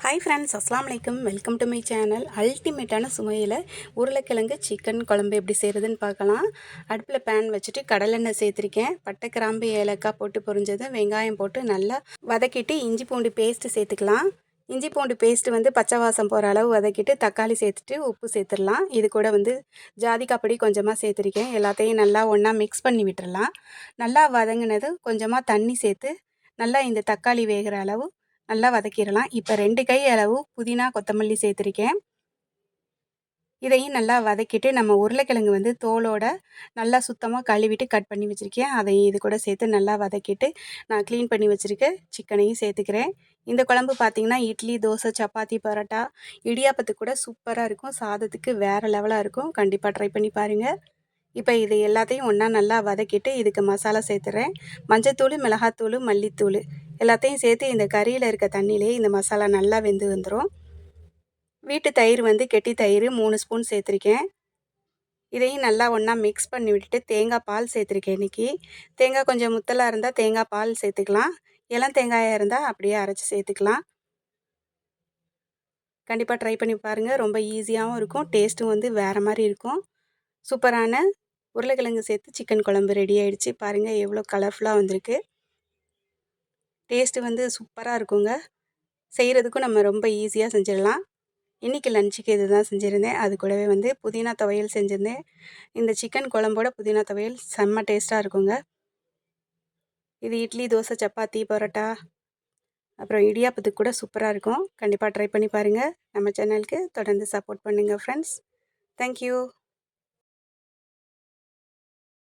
Hi friends, அஸ்ஸலாமு அலைக்கும். Welcome to my channel. அல்டிமேட்டான சுவையில் உருளைக்கிழங்கு சிக்கன் குழம்பு எப்படி செய்கிறதுன்னு பார்க்கலாம். அடுப்பில் பேன் வச்சுட்டு கடலெண்ணெய் சேர்த்துருக்கேன். பட்டை, கிராம்பு, ஏலக்காய் போட்டு பொரிஞ்சதும் வெங்காயம் போட்டு நல்லா வதக்கிட்டு இஞ்சி பூண்டு பேஸ்ட்டு சேர்த்துக்கலாம். இஞ்சி பூண்டு பேஸ்ட்டு வந்து பச்சை வாசம் போகிற அளவு வதக்கிட்டு தக்காளி சேர்த்துட்டு உப்பு சேர்த்துடலாம். இது கூட வந்து ஜாதிக்காய் பொடி கொஞ்சமாக சேர்த்துருக்கேன். எல்லாத்தையும் நல்லா ஒன்றா மிக்ஸ் பண்ணி விட்டுறலாம். நல்லா வதங்கினதும் கொஞ்சமாக தண்ணி சேர்த்து நல்லா இந்த தக்காளி வேகிற அளவு நல்லா வதக்கிடலாம். இப்போ 2 கை அளவு புதினா கொத்தமல்லி சேர்த்துருக்கேன். இதையும் நல்லா வதக்கிட்டு நம்ம உருளைக்கிழங்கு வந்து தோலோட நல்லா சுத்தமாக கழுவிட்டு கட் பண்ணி வச்சுருக்கேன். அதையும் இது கூட சேர்த்து நல்லா வதக்கிட்டு நான் க்ளீன் பண்ணி வச்சுருக்க சிக்கனையும் சேர்த்துக்கிறேன். இந்த குழம்பு பார்த்திங்கன்னா இட்லி, தோசை, சப்பாத்தி, பரோட்டா, இடியாப்பத்துக்கு கூட சூப்பராக இருக்கும். சாதத்துக்கு வேறு லெவலாக இருக்கும். கண்டிப்பாக ட்ரை பண்ணி பாருங்கள். இப்போ இது எல்லாத்தையும் ஒன்றா நல்லா வதக்கிட்டு இதுக்கு மசாலா சேர்த்துறேன். மஞ்சத்தூள், மிளகாத்தூள், மல்லித்தூள் எல்லாத்தையும் சேர்த்து இந்த கறியில் இருக்க தண்ணியிலே இந்த மசாலா நல்லா வெந்து வந்துடும். வீட்டு தயிர் வந்து கெட்டி தயிர் 3 ஸ்பூன் சேர்த்துருக்கேன். இதையும் நல்லா ஒன்றா மிக்ஸ் பண்ணி விட்டுட்டு தேங்காய் பால் சேர்த்துருக்கேன். இன்றைக்கி தேங்காய் கொஞ்சம் முத்தலாக இருந்தால் தேங்காய் பால் சேர்த்துக்கலாம். இளம் தேங்காயாக இருந்தால் அப்படியே அரைச்சி சேர்த்துக்கலாம். கண்டிப்பாக ட்ரை பண்ணி பாருங்கள். ரொம்ப ஈஸியாகவும் இருக்கும். டேஸ்ட்டும் வந்து வேறு மாதிரி இருக்கும். சூப்பரான உருளைக்கிழங்கு சேர்த்து சிக்கன் குழம்பு ரெடி ஆகிடுச்சு. பாருங்கள் எவ்வளோ கலர்ஃபுல்லாக வந்திருக்கு. டேஸ்ட்டு வந்து சூப்பராக இருக்குங்க. செய்கிறதுக்கும் நம்ம ரொம்ப ஈஸியாக செஞ்சிடலாம். இன்றைக்கி லஞ்சுக்கு இது தான் செஞ்சுருந்தேன். அது கூடவே வந்து புதினா துவையல் செஞ்சுருந்தேன். இந்த சிக்கன் குழம்போட புதினா துவையல் செம்ம டேஸ்ட்டாக இருக்குங்க. இது இட்லி, தோசை, சப்பாத்தி, பரோட்டா, அப்புறம் இடியாப்பத்துக்கு கூட சூப்பராக இருக்கும். கண்டிப்பாக ட்ரை பண்ணி பாருங்கள். நம்ம சேனலுக்கு தொடர்ந்து சப்போர்ட் பண்ணுங்கள் ஃப்ரெண்ட்ஸ். தேங்க்யூ.